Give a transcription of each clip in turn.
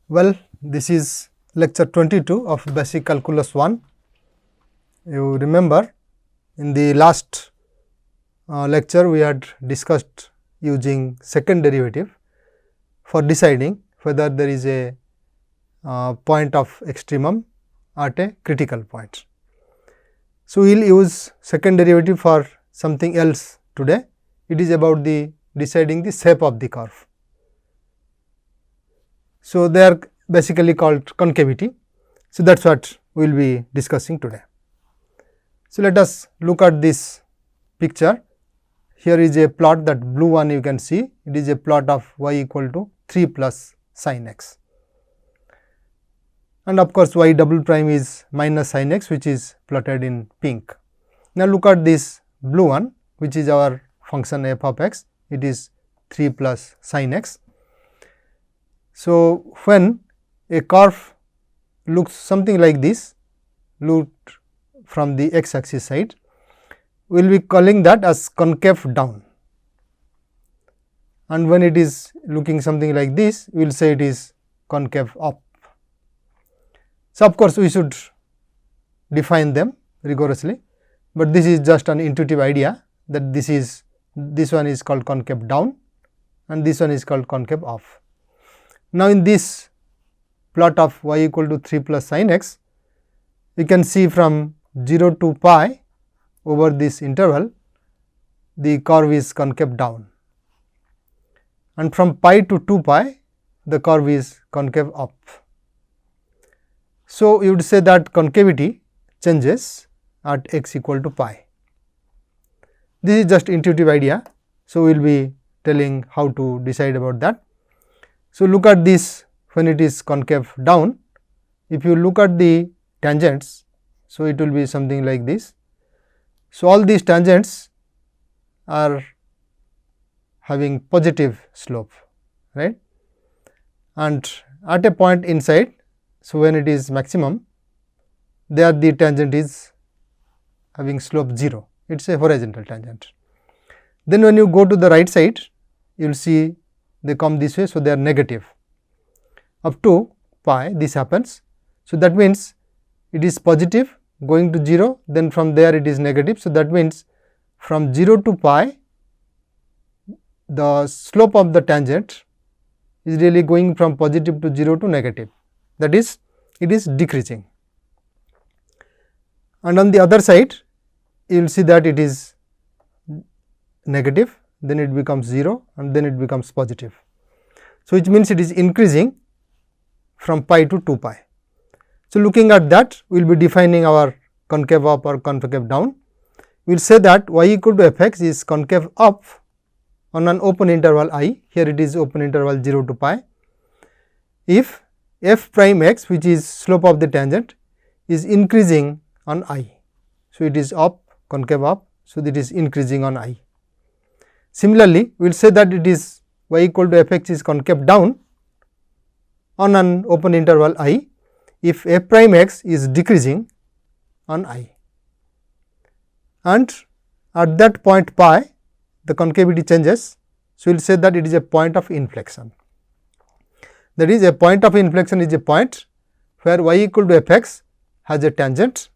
Well, this is lecture 22 of basic calculus 1. You remember in the last lecture we had discussed using second derivative for deciding whether there is a point of extremum at a critical point. So, we will use second derivative for something else today. It is about the deciding the shape of the curve. So, they are basically called concavity. So, that is what we will be discussing today. So, let us look at this picture. Here is a plot, that blue one you can see, it is a plot of y equal to 3 plus sin x. And of course, y double prime is minus sin x, which is plotted in pink. Now, look at this blue one, which is our function f of x, it is 3 plus sin x. So, when a curve looks something like this, looked from the x axis side, we will be calling that as concave down, and when it is looking something like this, we will say it is concave up. So, of course, we should define them rigorously, but this is just an intuitive idea that this one is called concave down and this one is called concave up. Now, in this plot of y equal to 3 plus sin x, we can see from 0 to pi over this interval, the curve is concave down, and from pi to 2 pi, the curve is concave up. So, you would say that concavity changes at x equal to pi. This is just intuitive idea. So, we will be telling how to decide about that. So, look at this when it is concave down. If you look at the tangents, so it will be something like this. So, all these tangents are having positive slope, right, and at a point inside. So, when it is maximum, there the tangent is having slope 0, it is a horizontal tangent. Then when you go to the right side, you will see they come this way. So, they are negative up to pi, this happens. So, that means it is positive going to 0, then from there it is negative. So, that means from 0 to pi, the slope of the tangent is really going from positive to 0 to negative, that is, it is decreasing. And on the other side, you will see that it is negative, then it becomes 0 and then it becomes positive. So, which means it is increasing from pi to 2 pi. So, looking at that, we will be defining our concave up or concave down. We will say that y equal to f x is concave up on an open interval I, here it is open interval 0 to pi, if f prime x, which is slope of the tangent, is increasing on I. So, it is up, concave up, so it is increasing on I. Similarly, we will say that it is y equal to f x is concave down on an open interval I, if f prime x is decreasing on I, and at that point pi, the concavity changes. So, we will say that it is a point of inflection. That is, a point of inflection is a point where y equal to f x has a tangent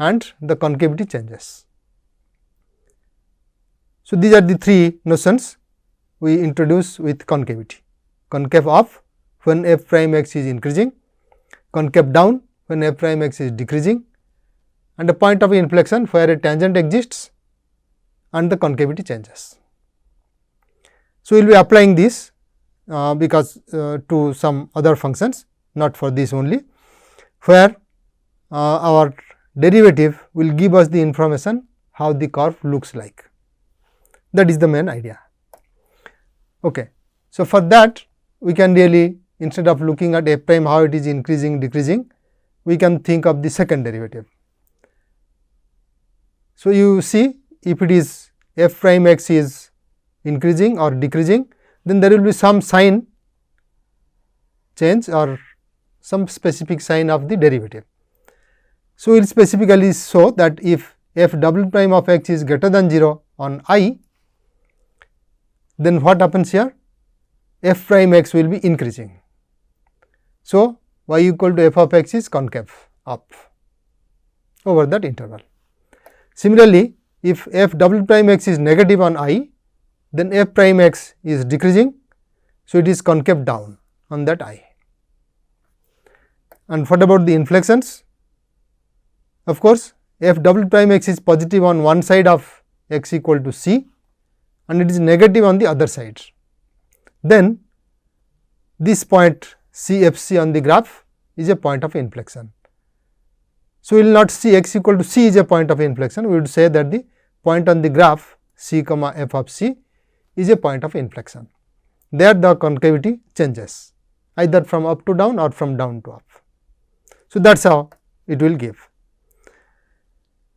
and the concavity changes. So, these are the three notions we introduce with concavity: concave up when f prime x is increasing, concave down when f prime x is decreasing, and a point of inflection where a tangent exists and the concavity changes. So, we will be applying this because to some other functions, not for this only, where our derivative will give us the information how the curve looks like. That is the main idea. Okay. So, for that we can really, instead of looking at f prime how it is increasing decreasing, we can think of the second derivative. So, you see, if it is f prime x is increasing or decreasing, then there will be some sign change or some specific sign of the derivative. So, we will specifically show that if f double prime of x is greater than 0 on I, then what happens here? F prime x will be increasing. So, y equal to f of x is concave up over that interval. Similarly, if f double prime x is negative on I, then f prime x is decreasing. So, it is concave down on that I. And what about the inflections? Of course, f double prime x is positive on one side of x equal to c and it is negative on the other side. Then this point CFC on the graph is a point of inflection. So, we will not see x equal to c is a point of inflection, we would say that the point on the graph c comma f of c is a point of inflection. There the concavity changes either from up to down or from down to up. So, that is how it will give.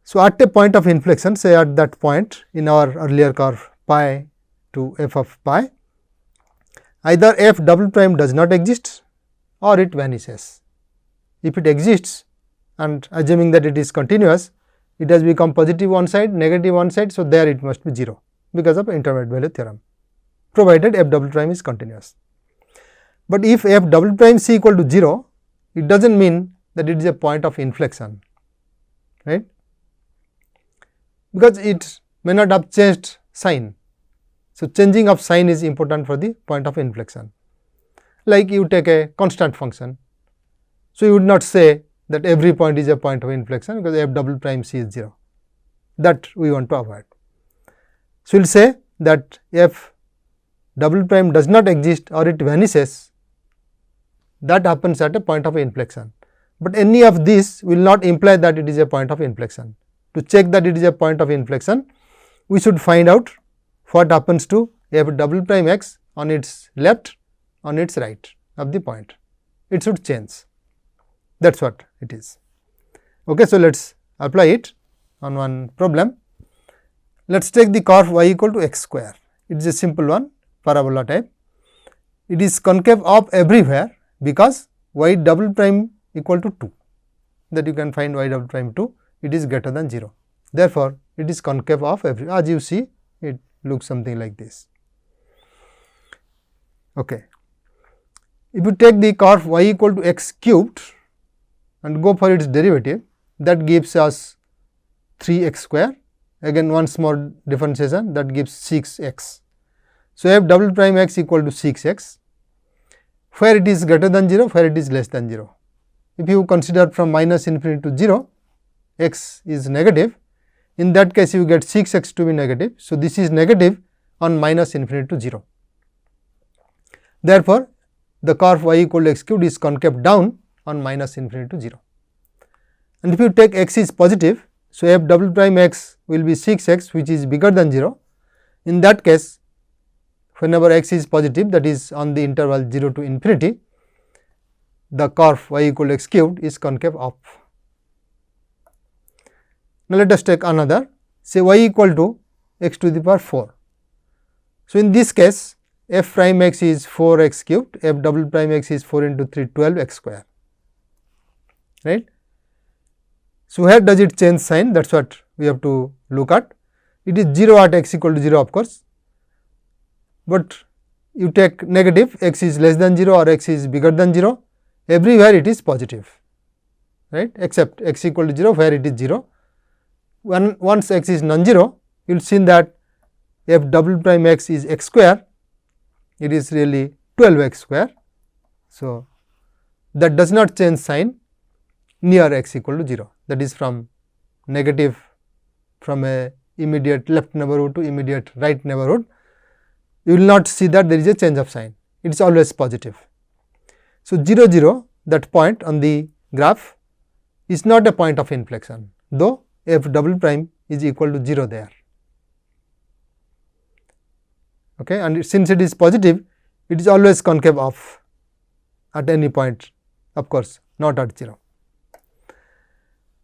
So, at a point of inflection, say at that point in our earlier curve pi to f of pi, either f double prime does not exist or it vanishes. If it exists and assuming that it is continuous, it has become positive one side, negative one side. So, there it must be 0 because of intermediate value theorem, provided f double prime is continuous. But if f double prime c equal to 0, it does not mean that it is a point of inflection, right, because it may not have changed sign. So, changing of sign is important for the point of inflection. Like you take a constant function. So, you would not say that every point is a point of inflection because f double prime c is 0, that we want to avoid. So, we will say that f double prime does not exist or it vanishes, that happens at a point of inflection. But any of these will not imply that it is a point of inflection. To check that it is a point of inflection, we should find out what happens to f double prime x on its left, on its right of the point. It should change. That is what it is. Okay, so, let us apply it on one problem. Let us take the curve y equal to x square. It is a simple one, parabola type. It is concave up everywhere because y double prime equal to 2, that you can find y double prime 2, it is greater than 0. Therefore, it is concave of everywhere. As you see, it looks something like this. Okay. If you take the curve y equal to x cubed and go for its derivative, that gives us 3x square. Again one small differentiation, that gives 6x. So, f double prime x equal to 6x, where it is greater than 0, where it is less than 0. If you consider from minus infinity to 0, x is negative, in that case you get 6x to be negative. So, this is negative on minus infinity to 0. Therefore, the curve y equal to x cubed is concave down on minus infinity to 0. And if you take x is positive, so f double prime x will be 6x, which is bigger than 0. In that case, whenever x is positive, that is on the interval 0 to infinity, the curve y equal to x cubed is concave up. Now, let us take another, say y equal to x to the power 4. So, in this case, f prime x is 4x cubed, f double prime x is 4 into 3, 12x square, right. So, where does it change sign? That is what we have to look at. It is 0 at x equal to 0, of course, but you take negative, x is less than 0 or x is bigger than 0, everywhere it is positive, right, except x equal to 0, where it is 0. Once x is non-zero, you will see that f double prime x is x square, it is really 12x square. So, that does not change sign near x equal to 0, that is from negative, from a immediate left neighborhood to immediate right neighborhood, you will not see that there is a change of sign, it is always positive. So, 0 0, that point on the graph is not a point of inflection, though f double prime is equal to 0 there. Okay, and since it is positive, it is always concave off at any point, of course, not at 0.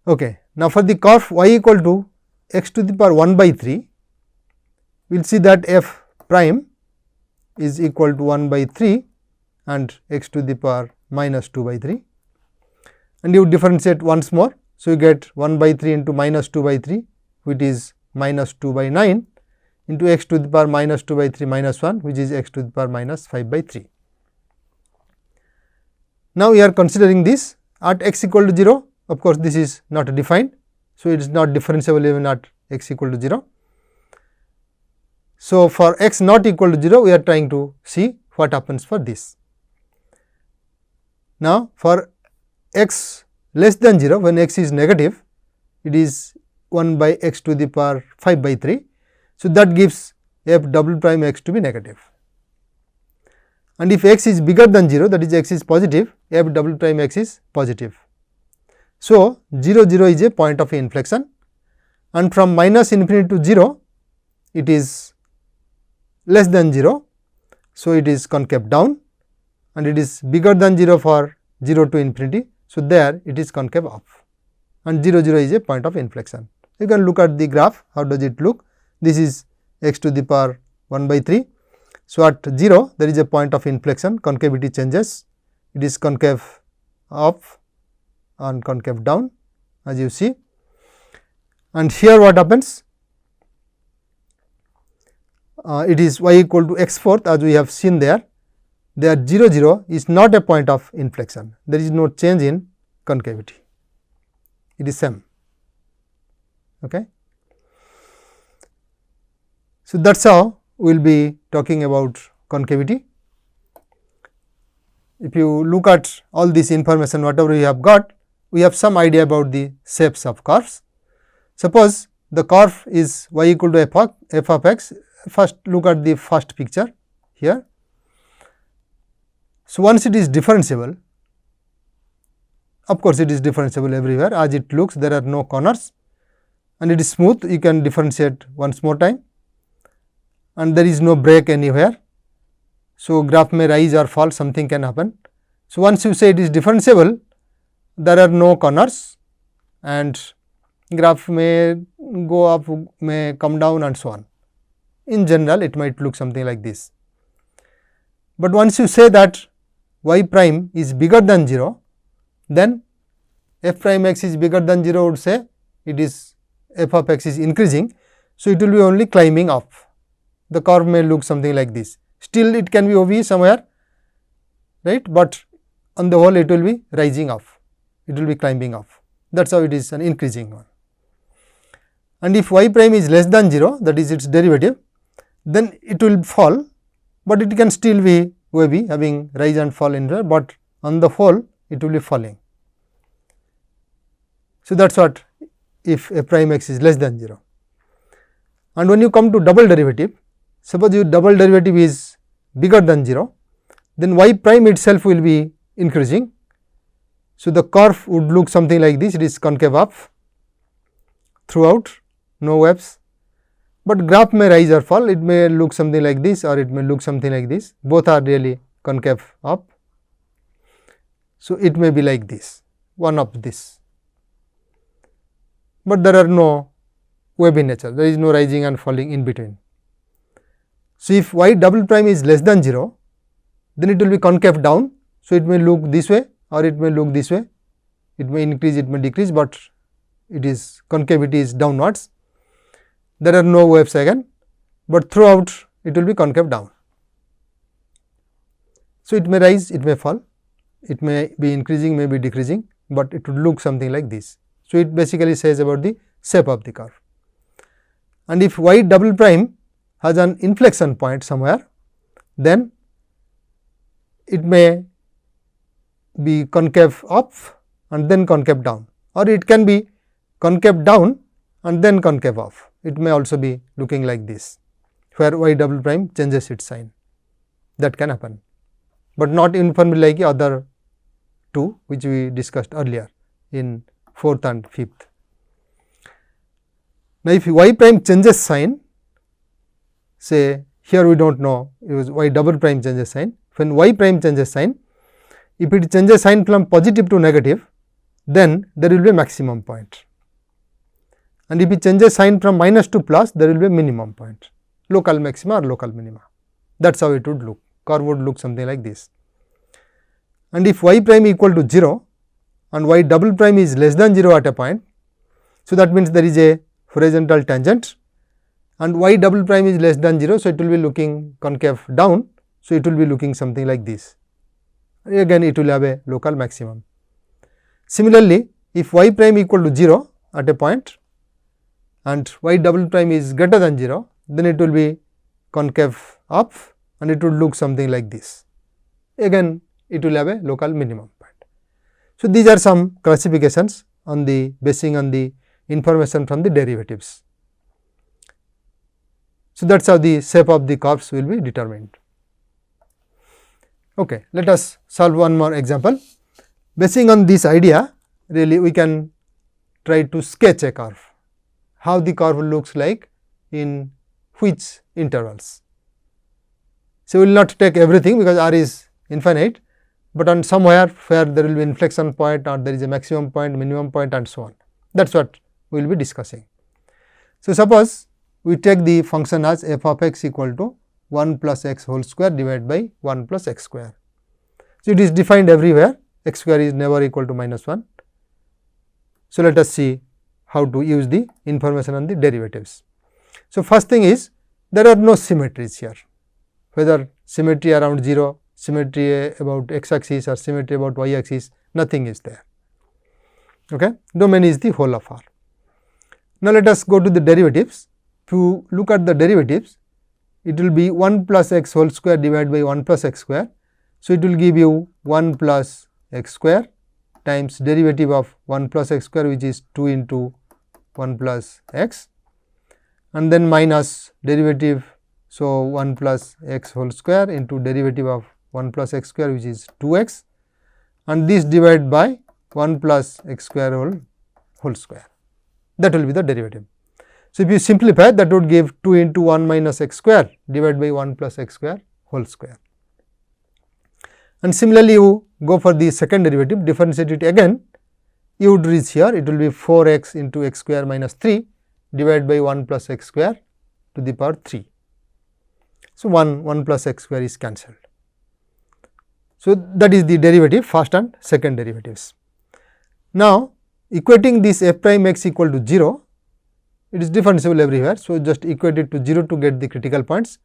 Okay. Now, for the curve y equal to x to the power 1 by 3, we will see that f prime is equal to 1 by 3 and x to the power minus 2 by 3, and you differentiate once more. So, you get 1 by 3 into minus 2 by 3, which is minus 2 by 9 into x to the power minus 2 by 3 minus 1, which is x to the power minus 5 by 3. Now, we are considering this at x equal to 0, of course, this is not defined. So, it is not differentiable even at x equal to 0. So, for x not equal to 0, we are trying to see what happens for this. Now, for x less than 0, when x is negative, it is 1 by x to the power 5 by 3. So, that gives f double prime x to be negative. And if x is bigger than 0, that is x is positive, f double prime x is positive. So, 0 0 is a point of inflection, and from minus infinity to 0, it is less than 0. So, it is concave down, and it is bigger than 0 for 0 to infinity. So, there it is concave up, and 0 0 is a point of inflection. You can look at the graph, how does it look? This is x to the power 1 by 3. So, at 0 there is a point of inflection, concavity changes, it is concave up and concave down as you see. And here what happens? It is y equal to x fourth, as we have seen there. There 0 0 is not a point of inflection, there is no change in concavity, it is same. Okay. So, that is how we will be talking about concavity. If you look at all this information, whatever we have got, we have some idea about the shapes of curves. Suppose the curve is y equal to f of x. First look at the first picture here. So, once it is differentiable, of course, it is differentiable everywhere as it looks, there are no corners and it is smooth, you can differentiate once more time, and there is no break anywhere. So, graph may rise or fall, something can happen. So, once you say it is differentiable, there are no corners and graph may go up, may come down and so on. In general, it might look something like this. But once you say that y prime is bigger than 0, then f prime x is bigger than 0 would say it is f of x is increasing. So, it will be only climbing up. The curve may look something like this. Still it can be OV somewhere, right, but on the whole it will be rising up, it will be climbing up. That is how it is an increasing one. And if y prime is less than 0, that is its derivative, then it will fall, but it can still be wavy, having rise and fall in there, but on the whole it will be falling. So, that is what if f prime x is less than 0. And when you come to double derivative, suppose your double derivative is bigger than 0, then y prime itself will be increasing. So, the curve would look something like this, it is concave up throughout, no waves, but graph may rise or fall, it may look something like this or it may look something like this, both are really concave up. So, it may be like this, one of this, but there are no wavy nature, there is no rising and falling in between. So, if y double prime is less than 0, then it will be concave down. So, it may look this way or it may look this way, it may increase, it may decrease, but it is concavity is downwards. There are no waves again, but throughout it will be concave down. So, it may rise, it may fall, it may be increasing, may be decreasing, but it would look something like this. So, it basically says about the shape of the curve. And if y double prime has an inflection point somewhere, then it may be concave up and then concave down, or it can be concave down and then concave up. It may also be looking like this, where y double prime changes its sign, that can happen, but not uniformly like the other two which we discussed earlier in 4th and 5th. Now, if y prime changes sign, say here we do not know, it was y double prime changes sign. When y prime changes sign, if it changes sign from positive to negative, then there will be a maximum point, and if it changes sign from minus to plus, there will be a minimum point, local maxima or local minima. That is how it would look, curve would look something like this. And if y prime equal to 0 and y double prime is less than 0 at a point, so that means there is a horizontal tangent, and y double prime is less than 0. So, it will be looking concave down. So, it will be looking something like this, again it will have a local maximum. Similarly, if y prime equal to 0 at a point and y double prime is greater than 0, then it will be concave up and it will look something like this. Again it will have a local minimum point. So, these are some classifications on the basing on the information from the derivatives. So, that is how the shape of the curves will be determined. Okay, let us solve one more example. Basing on this idea, really we can try to sketch a curve, how the curve looks like in which intervals. So, we will not take everything because R is infinite, but on somewhere where there will be inflection point or there is a maximum point, minimum point and so on. That is what we will be discussing. So, suppose we take the function as f of x equal to 1 plus x whole square divided by 1 plus x square. So, it is defined everywhere, x square is never equal to minus 1. So, let us see how to use the information on the derivatives. So, first thing is there are no symmetries here, whether symmetry around 0, symmetry about x axis or symmetry about y axis, nothing is there. Okay. Domain is the whole of R. Now, let us go to the derivatives. If you look at the derivatives, it will be 1 plus x whole square divided by 1 plus x square. So, it will give you 1 plus x square times derivative of 1 plus x square, which is 2 into 1 plus x, and then minus derivative. So, 1 plus x whole square into derivative of 1 plus x square, which is 2x, and this divided by 1 plus x square whole square, that will be the derivative. So, if you simplify, that would give 2 into 1 minus x square divided by 1 plus x square whole square. And similarly, you go for the second derivative, differentiate it again, you would reach here, it will be 4x into x square minus 3 divided by 1 plus x square to the power 3. So, 1 plus x square is cancelled. So, that is the derivative, first and second derivatives. Now, equating this f prime x equal to 0, it is differentiable everywhere. So, just equate it to 0 to get the critical points.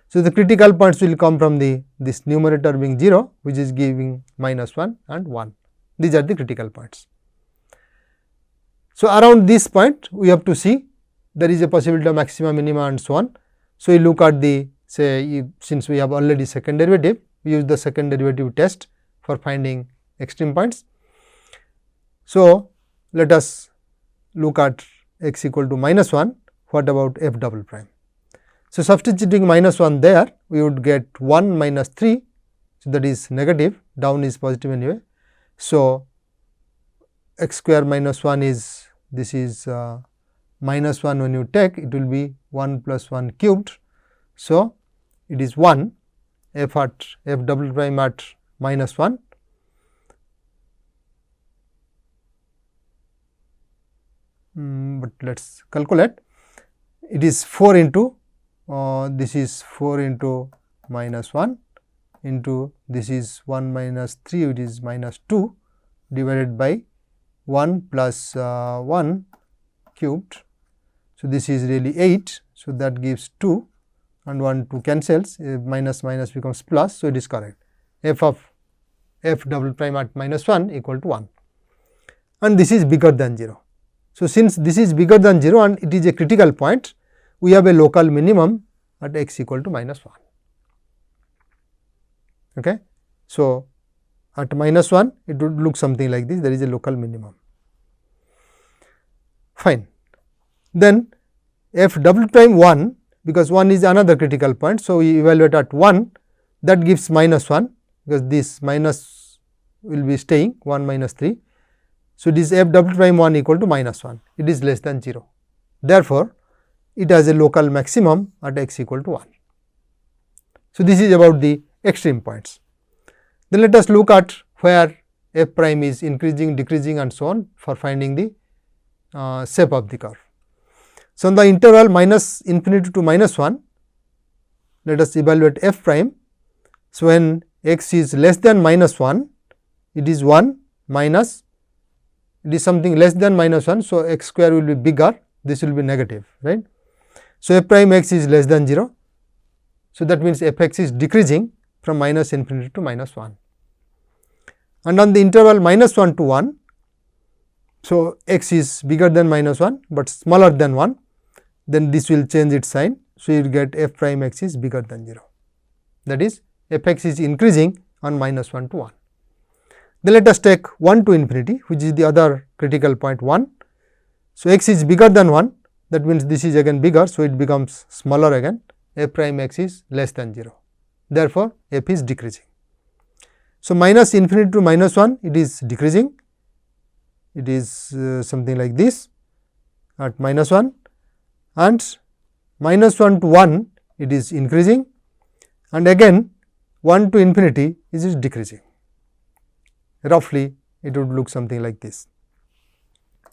So, the critical points will come from this numerator being 0, which is giving minus 1 and 1. These are the critical points. So, around this point we have to see there is a possibility of maxima, minima and so on. So, we look at the since we have already second derivative, we use the second derivative test for finding extreme points. So, let us look at x equal to minus 1, what about f double prime? So, substituting minus 1 there, we would get 1 minus 3, so that is negative, down is positive anyway. So, x square minus 1 is, this is minus 1 when you take, it will be 1 plus 1 cubed. So, it is 1, f double prime at minus 1. But let us calculate, it is 4 into this is 4 into minus 1 into this is 1 minus 3, it is minus 2 divided by 1 plus 1 cubed. So, this is really 8. So, that gives 2 and 1 2 cancels, minus minus becomes plus. So, it is correct, f of f double prime at minus 1 equal to 1, and this is bigger than 0. So, since this is bigger than 0 and it is a critical point, we have a local minimum at x equal to minus 1. Okay. So, at minus 1 it would look something like this, there is a local minimum. Fine. Then f double prime 1, because 1 is another critical point. So, we evaluate at 1, that gives minus 1, because this minus will be staying 1 minus 3. So, it is f double prime 1 equal to minus 1, it is less than 0. Therefore, it has a local maximum at x equal to 1. So, this is about the extreme points. Then let us look at where f prime is increasing, decreasing and so on for finding the shape of the curve. So, in the interval minus infinity to minus 1, let us evaluate f prime. So, when x is less than minus 1, it is 1 minus, it is something less than minus 1. So, x square will be bigger, this will be negative, right. So, f prime x is less than 0. So, that means f x is decreasing from minus infinity to minus 1. and on the interval minus 1 to 1. So, x is bigger than minus 1, but smaller than 1, then this will change its sign. So, you will get f prime x is bigger than 0, that is f x is increasing on minus 1 to 1. Then let us take 1 to infinity, which is the other critical point 1. So, x is bigger than 1, that means this is again bigger. So, it becomes smaller again, f prime x is less than 0, therefore, f is decreasing. So, minus infinity to minus 1, it is decreasing, it is something like this at minus 1, and minus 1 to 1 it is increasing, and again 1 to infinity is decreasing. Roughly it would look something like this.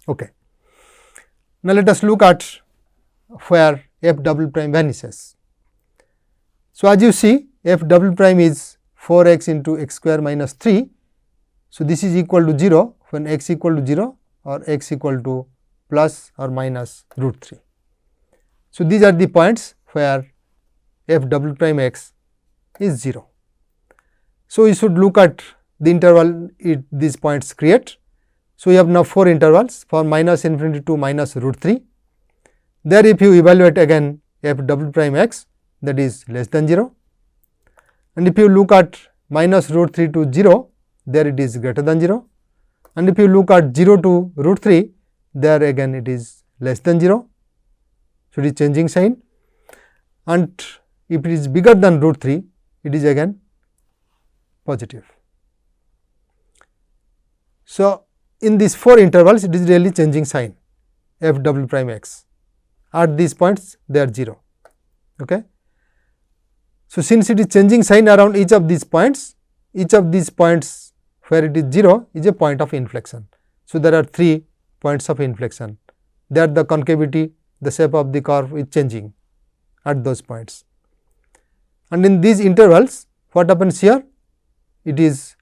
Okay. Now, let us look at where f double prime vanishes. So, as you see, f double prime is 4 x into x square minus 3. So, this is equal to 0 when x equal to 0 or x equal to plus or minus root 3. So, these are the points where f double prime x is 0. So, we should look at the interval these points create. So, we have now 4 intervals for minus infinity to minus root 3. There if you evaluate again f double prime x, that is less than 0, and if you look at minus root 3 to 0, there it is greater than 0, and if you look at 0 to root 3, there again it is less than 0. So, it is changing sign, and if it is bigger than root 3, it is again positive. So, in these 4 intervals, it is really changing sign f double prime x. At these points, they are 0. Okay. So, since it is changing sign around each of these points where it is 0 is a point of inflection. So, there are 3 points of inflection, there the concavity, the shape of the curve is changing at those points. And in these intervals, what happens here? It is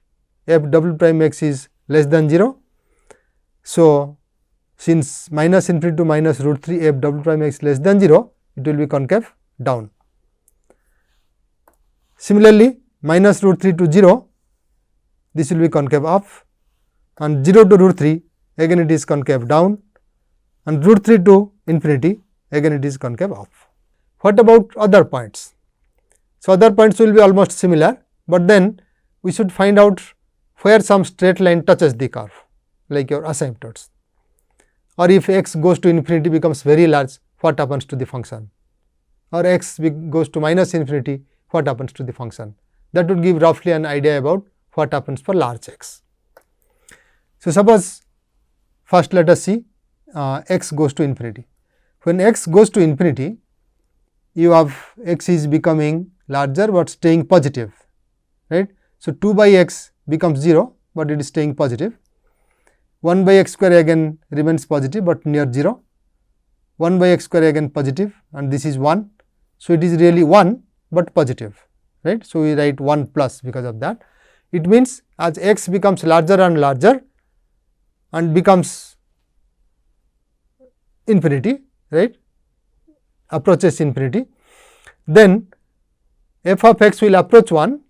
f double prime x is less than 0. So, since minus infinity to minus root 3 f double prime x less than 0, it will be concave down. Similarly, minus root 3 to 0, this will be concave up, and 0 to root 3 again it is concave down, and root 3 to infinity again it is concave up. What about other points? So, other points will be almost similar, but then we should find out where some straight line touches the curve, like your asymptotes, or if x goes to infinity becomes very large, what happens to the function, or x goes to minus infinity, what happens to the function. That would give roughly an idea about what happens for large x. So, suppose first let us see x goes to infinity. When x goes to infinity, you have x is becoming larger, but staying positive, right. So, 2 by x becomes 0, but it is staying positive. 1 by x square again remains positive, but near 0. 1 by x square again positive, and this is 1. So, it is really 1, but positive, right. So, we write 1 plus because of that. It means as x becomes larger and larger and becomes infinity, right, approaches infinity, then f of x will approach 1,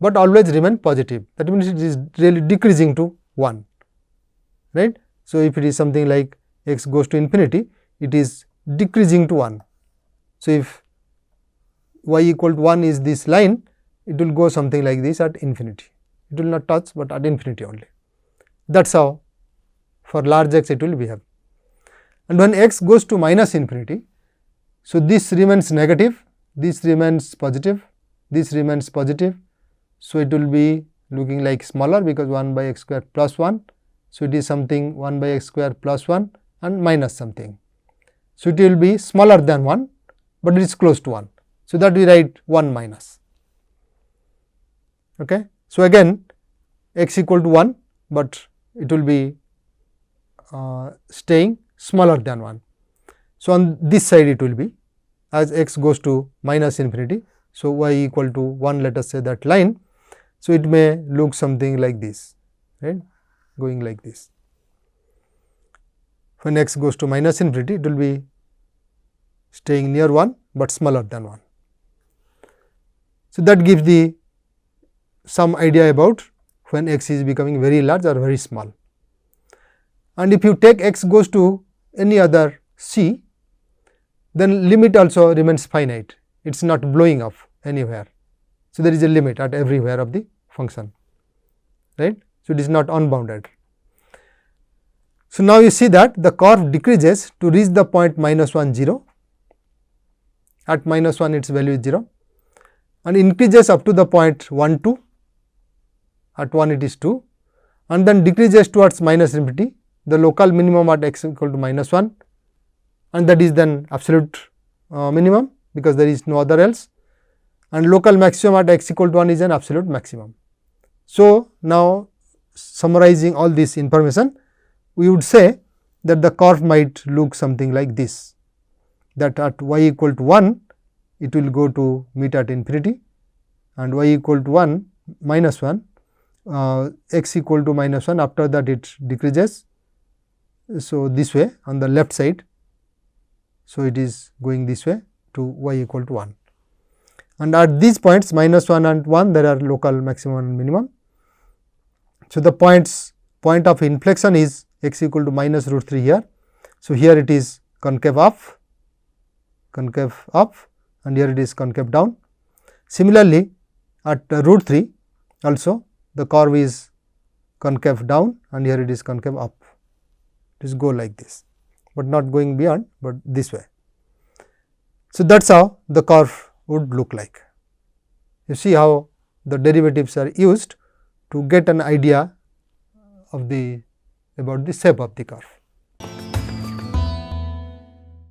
but always remain positive. That means it is really decreasing to 1, right. So, if it is something like x goes to infinity, it is decreasing to 1. So, if y equal to 1 is this line, it will go something like this at infinity. It will not touch, but at infinity only. That is how for large x it will behave. And when x goes to minus infinity, so this remains negative, this remains positive, this remains positive. So, it will be looking like smaller because 1 by x square plus 1. So, it is something 1 by x square plus 1 and minus something. So, it will be smaller than 1, but it is close to 1. So, that we write 1 minus. Okay. So, again x equal to 1, but it will be staying smaller than 1. So, on this side it will be as x goes to minus infinity. So, y equal to 1, let us say that line. So, it may look something like this, right, going like this. When x goes to minus infinity, it will be staying near 1, but smaller than 1. So, that gives the some idea about when x is becoming very large or very small. And if you take x goes to any other c, then limit also remains finite, it is not blowing up anywhere. So, there is a limit at everywhere of the function, right. So, it is not unbounded. So, now you see that the curve decreases to reach the point -1 0, at -1 its value is 0, and increases up to the point 1 2, at 1 it is 2, and then decreases towards minus infinity, the local minimum at x equal to -1, and that is then absolute minimum, because there is no other else, and local maximum at x equal to 1 is an absolute maximum. So, now summarizing all this information, we would say that the curve might look something like this, that at y equal to 1 it will go to meet at infinity, and y equal to 1 minus 1, x equal to -1, after that it decreases. So, this way on the left side. So, it is going this way to y equal to 1, and at these points -1 and 1 there are local maximum and minimum. So, the point of inflection is x equal to -√3 here. So, here it is concave up, and here it is concave down. Similarly, at √3 also the curve is concave down, and here it is concave up. It is go like this, but not going beyond, but this way. So, that is how the curve would look like. You see how the derivatives are used to get an idea of about the shape of the curve.